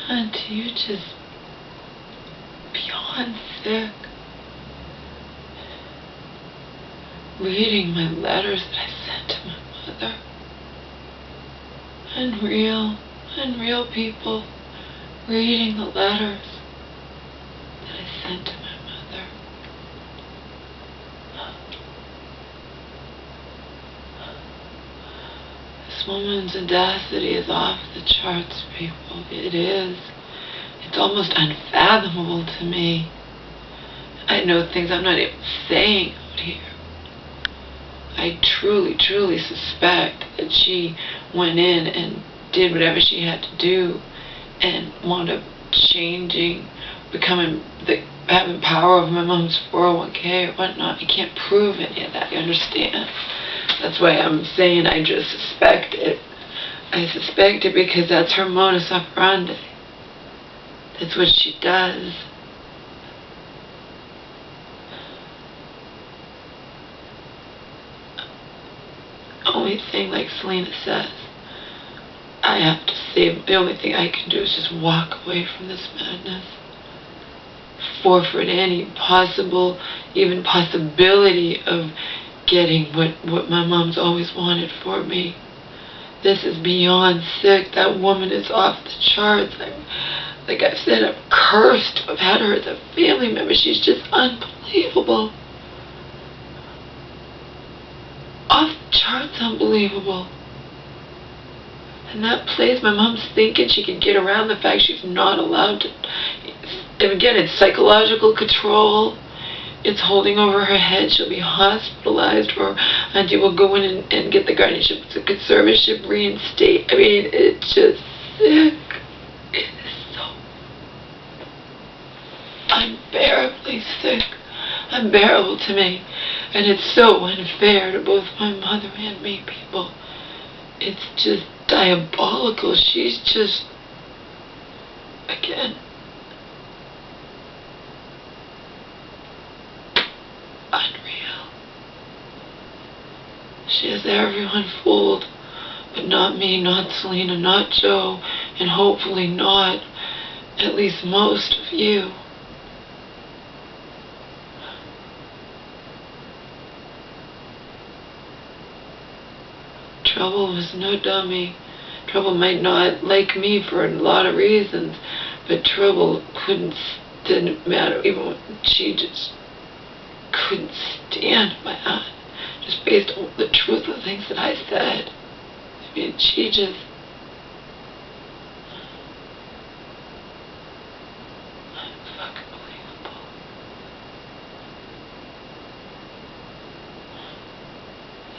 Auntie, you're just beyond sick. Reading my letters that I sent to my mother. Unreal people reading the letters that I sent to my mother. This woman's audacity is off the charts, people. It is. It's almost unfathomable to me. I know things I'm not even saying out here. I truly suspect that she went in and did whatever she had to do and wound up changing, having power over my mom's 401k or whatnot. I can't prove any of that, you understand? That's why I'm saying I just suspect it. I suspect it because that's her modus operandi. That's what she does. Only thing, like Selena says, I have to save. The only thing I can do is just walk away from this madness. Forfeit any possible, even possibility of getting what my mom's always wanted for me. This is beyond sick. That woman is off the charts. Like I've said, I'm cursed to have had her as a family member. She's just unbelievable. Off the charts unbelievable. And that place, my mom's thinking she can get around the fact she's not allowed to. And again, it's psychological control. It's holding over her head. She'll be hospitalized, or Auntie will go in and get the guardianship, the conservatorship, reinstate. I mean, it's just sick. It is so unbearably sick. Unbearable to me. And it's so unfair to both my mother and me, people. It's just diabolical. She's just, again, unreal. She has everyone fooled, but not me, not Selena, not Joe, and hopefully not at least most of you. Trouble was no dummy. Trouble might not like me for a lot of reasons, but Trouble didn't matter. Even when she just couldn't stand my aunt, just based on the truth of the things that I said. I mean, she just... Unfucking believable.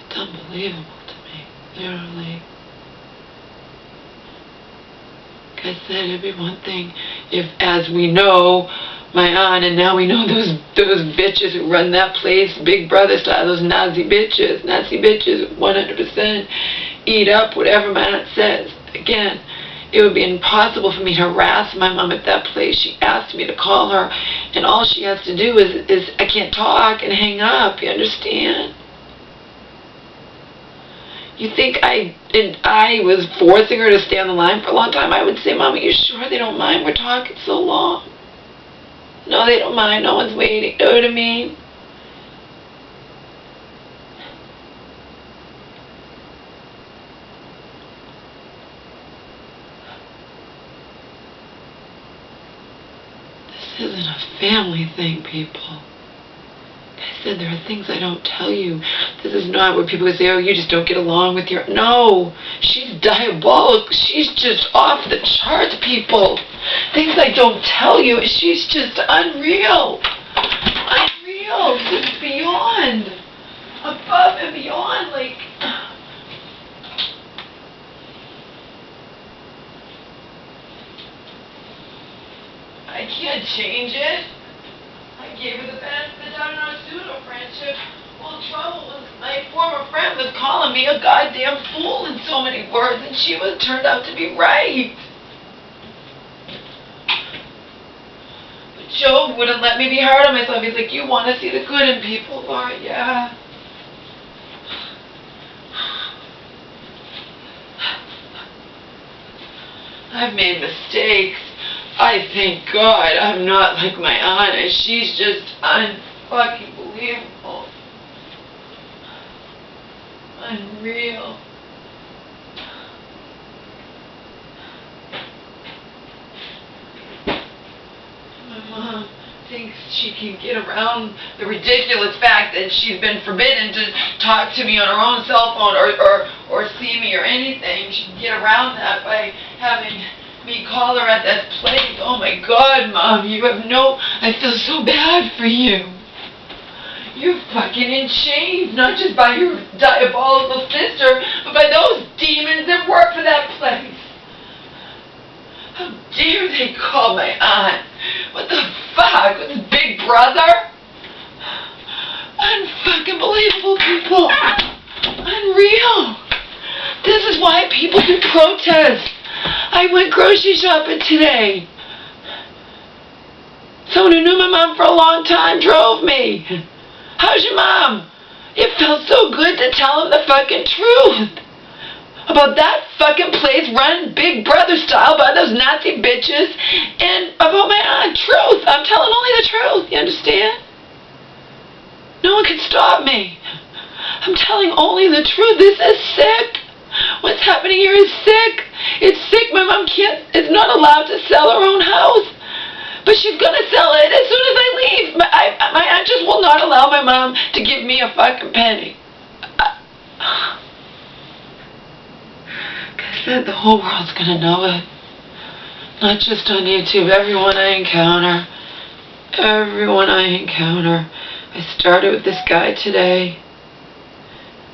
It's unbelievable. Literally. Like I said, it'd be one thing if, as we know, my aunt, and now we know those bitches who run that place, Big Brother style, those Nazi bitches 100% eat up whatever my aunt says. Again, it would be impossible for me to harass my mom at that place. She asked me to call her, and all she has to do is I can't talk and hang up, you understand? You think I was forcing her to stay on the line for a long time? I would say, Mom, are you sure they don't mind? We're talking so long. No, they don't mind. No one's waiting. You know what I mean? This isn't a family thing, people. I said there are things I don't tell you. This is not where people say, oh, you just don't get along with your... No, she's diabolical. She's just off the charts, people. Things I don't tell you. She's just unreal. Unreal. Just beyond. Above and beyond, like... I can't change it. I gave her the benefit of our pseudo-friendship. Well, Trouble was, my former friend was calling me a goddamn fool in so many words, and she turned out to be right. But Joe wouldn't let me be hard on myself. He's like, you want to see the good in people, Laura? Yeah. I've made mistakes. I thank God I'm not like my aunt. She's just unfucking believable. Unreal. My mom thinks she can get around the ridiculous fact that she's been forbidden to talk to me on her own cell phone or see me or anything. She can get around that by having me call her at that place. Oh my God, Mom, you have no... I feel so bad for you. You're fucking in chains, not just by your diabolical sister, but by those demons that work for that place. How dare they call my aunt? What the fuck? What's Big Brother? Unfucking believable, people. Unreal. This is why people do protests. I went grocery shopping today. Someone who knew my mom for a long time drove me. How's your mom? It felt so good to tell him the fucking truth. About that fucking place run Big Brother style by those Nazi bitches, and about my aunt. Truth. I'm telling only the truth. You understand? No one can stop me. I'm telling only the truth. This is sick. What's happening here is sick. It's sick. My mom is not allowed to sell her own house. But she's going to sell it as soon as I leave. My aunt just will not allow my mom to give me a fucking penny. I said the whole world's going to know it. Not just on YouTube. Everyone I encounter. Everyone I encounter. I started with this guy today.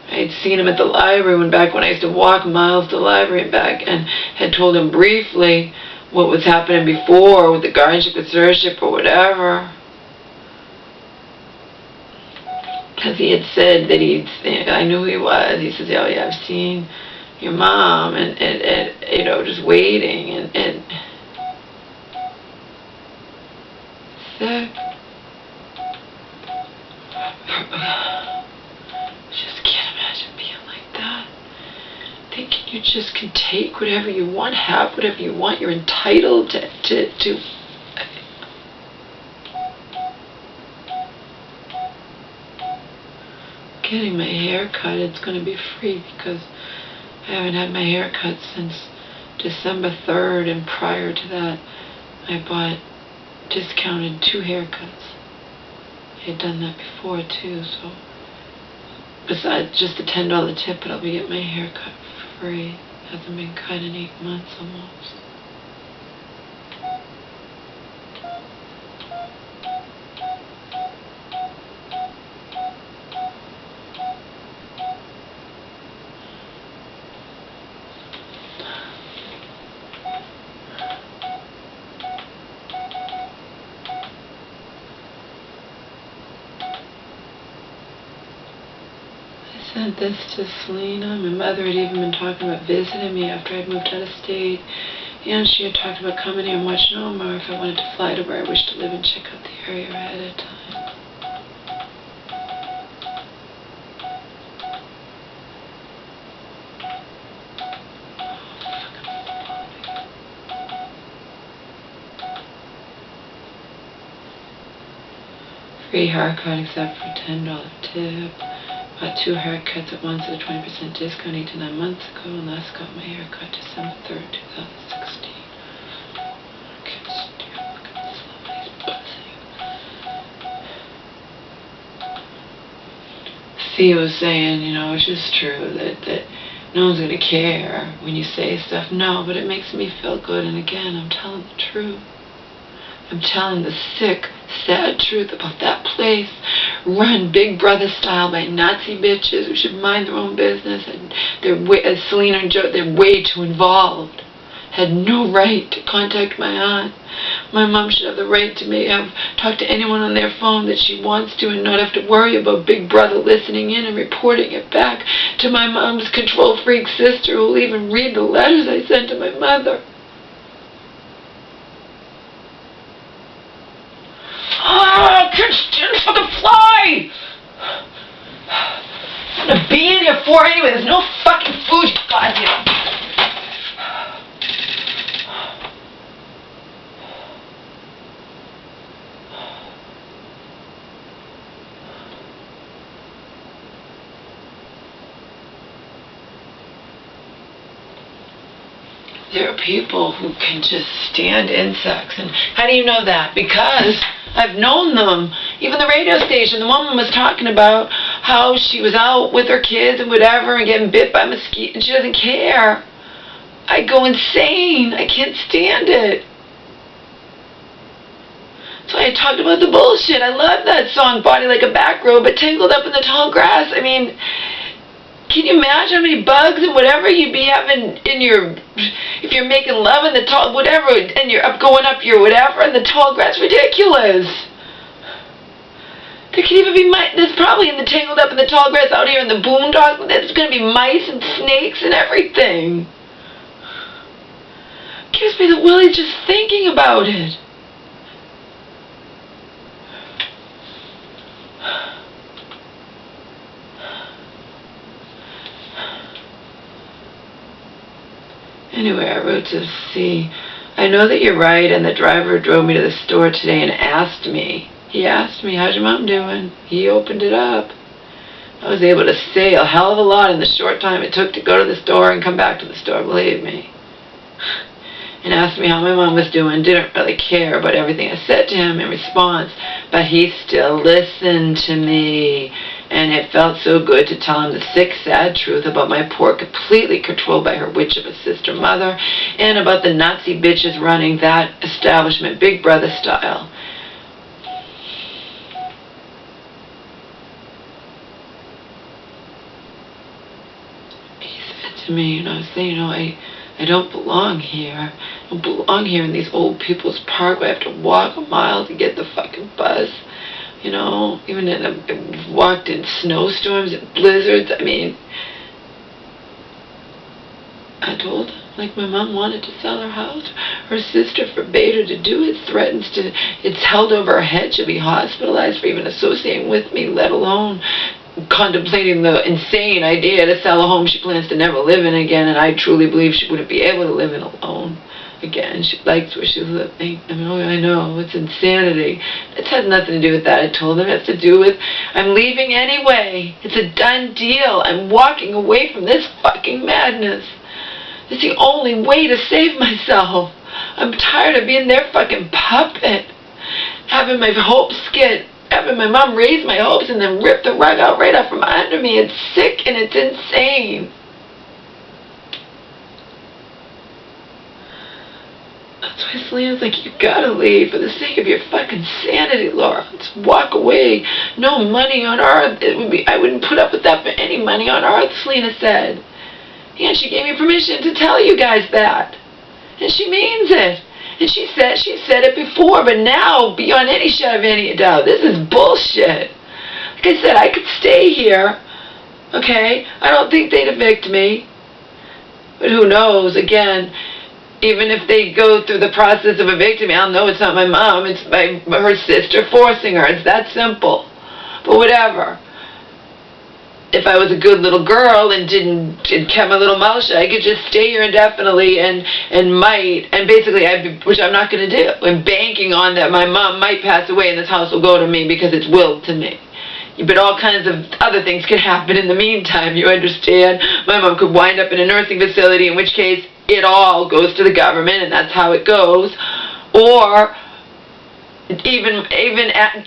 I had seen him at the library when I used to walk miles to the library and back, and had told him briefly what was happening before with the guardianship, conservatorship, or whatever. Because he had said that I knew who he was. He says, oh yeah, I've seen your mom, and you know, just waiting, and sick. Just can't imagine being like that. Thinking you just can take whatever you want, have whatever you want, you're entitled to getting my hair cut. It's going to be free because I haven't had my hair cut since December 3rd, and prior to that I bought discounted 2 haircuts. I had done that before too, so besides just the $10 tip, but I'll be getting my hair cut for free. Hasn't been cut in 8 months almost. Sent this to Selena. My mother had even been talking about visiting me after I'd moved out of state. And she had talked about coming here and watching over if I wanted to fly to where I wished to live and check out the area ahead of time. Free haircut except for $10 tip. Bought 2 haircuts at once at a 20% discount 8 to 9 months ago, and last got my haircut December 3rd, 2016. Okay, look at this love, he's buzzing. Thea was saying, you know, it's just true that no one's going to care when you say stuff. No, but it makes me feel good, and again, I'm telling the truth. I'm telling the sick, sad truth about that place run Big Brother style by Nazi bitches who should mind their own business, and as Selena and Joe, they're way too involved. Had no right to contact my aunt. My mom should have the right to talk to anyone on their phone that she wants to and not have to worry about Big Brother listening in and reporting it back to my mom's control freak sister who will even read the letters I sent to my mother. Ah, Christian, fucking fly! I'm gonna be in here for anyway. There's no fucking food, you goddamn. there are people who can just stand insects. And how do you know that? Because I've known them. Even the radio station, the woman was talking about how she was out with her kids and whatever and getting bit by mosquitoes, and she doesn't care. I go insane. I can't stand it. So I talked about the bullshit. I love that song, Body Like a Back Road, but tangled up in the tall grass. I mean, can you imagine how many bugs and whatever you'd be having in your, if you're making love in the tall, whatever, and you're going up your whatever in the tall grass? Ridiculous. There could even be mice. There's probably in the tangled up in the tall grass out here in the boondocks, there's going to be mice and snakes and everything. Gives me the willies just thinking about it. Anyway, I wrote to see, I know that you're right, and the driver drove me to the store today and asked me. He asked me, how's your mom doing? He opened it up. I was able to say a hell of a lot in the short time it took to go to the store and come back to the store, believe me. And asked me how my mom was doing. Didn't really care about everything I said to him in response, but he still listened to me. And it felt so good to tell him the sick, sad truth about my poor, completely controlled by her witch of a sister mother, and about the Nazi bitches running that establishment, Big Brother style. He said to me, I don't belong here. I don't belong here in these old people's park where I have to walk a mile to get the fucking bus. Even I've walked in snowstorms and blizzards. I mean, I told her, like, my mom wanted to sell her house. Her sister forbade her to do it, it's held over her head. She'll be hospitalized for even associating with me, let alone contemplating the insane idea to sell a home she plans to never live in again. And I truly believe she wouldn't be able to live in alone again. She likes where she's living. I know, it's insanity. It has nothing to do with that, I told him. It has to do with, I'm leaving anyway. It's a done deal. I'm walking away from this fucking madness. It's the only way to save myself. I'm tired of being their fucking puppet. Having my hopes having my mom raise my hopes and then rip the rug out right out from under me. It's sick and it's insane. That's why Selena's like, you gotta leave for the sake of your fucking sanity, Laura. Just walk away. No money on earth. I wouldn't put up with that for any money on earth, Selena said. And she gave me permission to tell you guys that. And she means it. And she said it before, but now, beyond any shadow of any doubt, this is bullshit. Like I said, I could stay here, okay? I don't think they'd evict me. But who knows, again, even if they go through the process of evicting me, I'll know it's not my mom, it's her sister forcing her. It's that simple. But whatever. If I was a good little girl and kept my little mouth shut, I could just stay here indefinitely and basically, which I'm not going to do. I'm banking on that my mom might pass away and this house will go to me because it's willed to me. But all kinds of other things could happen in the meantime, you understand? My mom could wind up in a nursing facility, in which case it all goes to the government, and that's how it goes. Or, even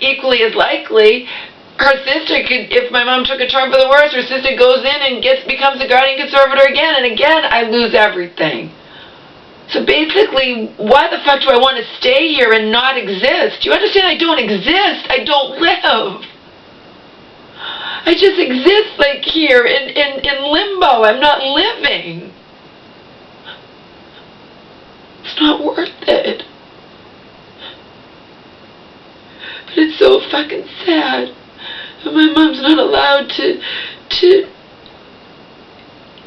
equally as likely, her sister could, if my mom took a turn for the worse, her sister goes in and becomes a guardian conservator again, and again, I lose everything. So basically, why the fuck do I want to stay here and not exist? You understand? I don't exist. I don't live. I just exist, like, here in limbo. I'm not living. It's not worth it. But it's so fucking sad. And my mom's not allowed to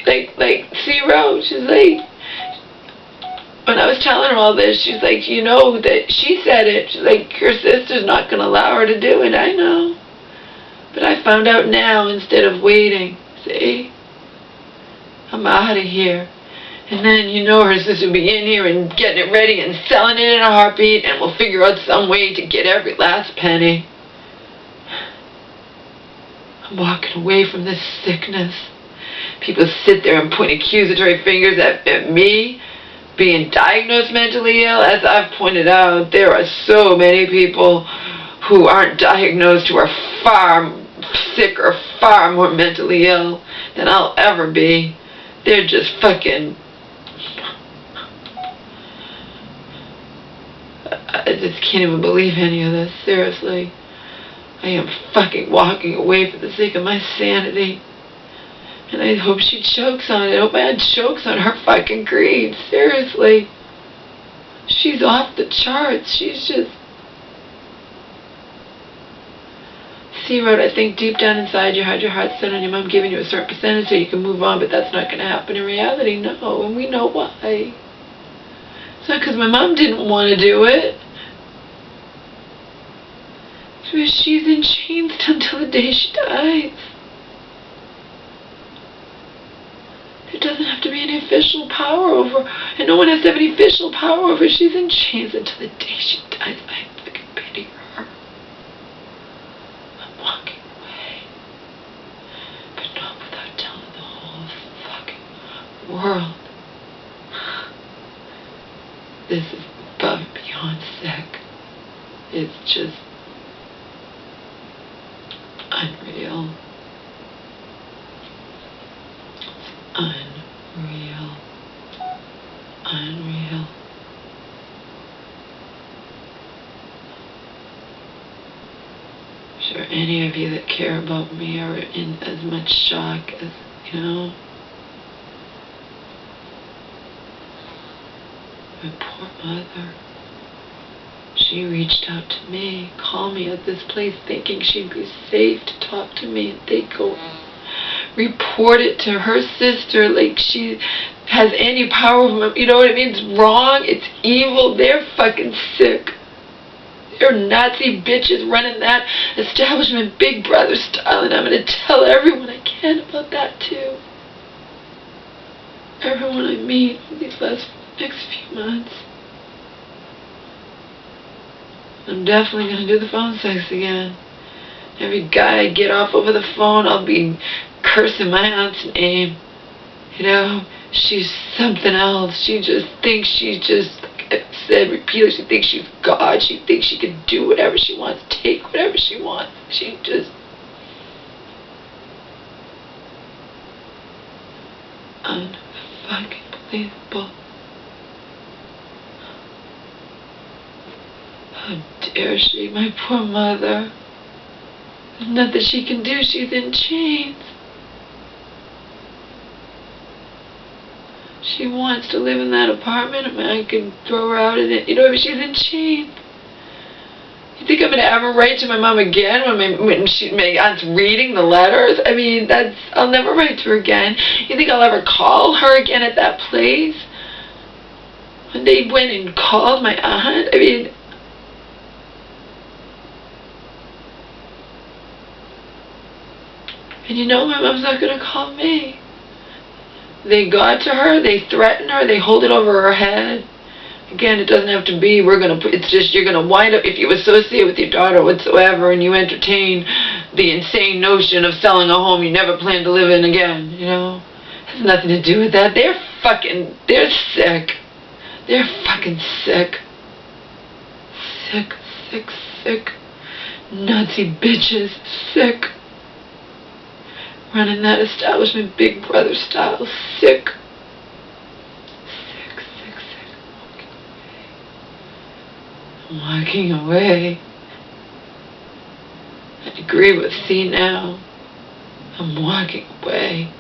see Rose. She's like, when I was telling her all this, she's like, you know that she said it. She's like, your sister's not going to allow her to do it. I know. But I found out now instead of waiting. See? I'm out of here. And then, her sister will be in here and getting it ready and selling it in a heartbeat, and we'll figure out some way to get every last penny. I'm walking away from this sickness. People sit there and point accusatory fingers at me. being diagnosed mentally ill. As I've pointed out, there are so many people who aren't diagnosed who are far sicker, far more mentally ill than I'll ever be. They're just fucking... I just can't even believe any of this, seriously. I am fucking walking away for the sake of my sanity. And I hope she chokes on it. I hope my aunt chokes on her fucking greed, seriously. She's off the charts. She's just... See, Rhoda, I think deep down inside you had your heart set on your mom giving you a certain percentage so you can move on, but that's not going to happen in reality, no, and we know why. It's not because my mom didn't want to do it. It's because she's in chains until the day she dies. There doesn't have to be any official power over her, and no one has to have any official power over her. She's in chains until the day she dies. I fucking pity her. I'm walking away, but not without telling the whole fucking world. This is above and beyond sick. It's just unreal. It's unreal. Unreal. I'm sure any of you that care about me are in as much shock as, you know. My poor mother. She reached out to me, called me at this place thinking she'd be safe to talk to me, and they go report it to her sister like she has any power over me. You know what I mean? It's wrong, it's evil, they're fucking sick. They're Nazi bitches running that establishment Big Brother style, and I'm going to tell everyone I can about that too. Everyone I meet these next few months. I'm definitely going to do the phone sex again. Every guy I get off over the phone, I'll be cursing my aunt's name. You know, she's something else. She just thinks she's just, like I said repeatedly, she thinks she's God. She thinks she can do whatever she wants, take whatever she wants. She just... unfucking believable. How dare she, my poor mother. There's nothing she can do, she's in chains. She wants to live in that apartment, I mean, I can throw her out in it, you know, but she's in chains. You think I'm going to ever write to my mom again when my aunt's reading the letters? I mean, I'll never write to her again. You think I'll ever call her again at that place? When they went and called my aunt, I mean... And you know my mom's not going to call me. They got to her, they threaten her, they hold it over her head. Again, it doesn't have to be, it's just you're going to wind up, if you associate with your daughter whatsoever and you entertain the insane notion of selling a home you never plan to live in again, you know. It has nothing to do with that. They're sick. They're fucking sick. Sick, sick, sick. Nazi bitches, sick. Running that establishment Big Brother style, sick. Sick, sick, sick. I'm walking away. I agree with C now. I'm walking away.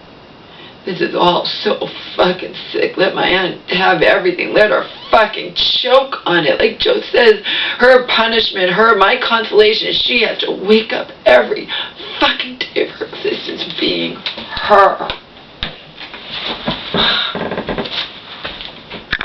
This is all so fucking sick. Let my aunt have everything. Let her fucking choke on it. Like Joe says, her punishment, my consolation is she has to wake up every fucking day of her existence being her.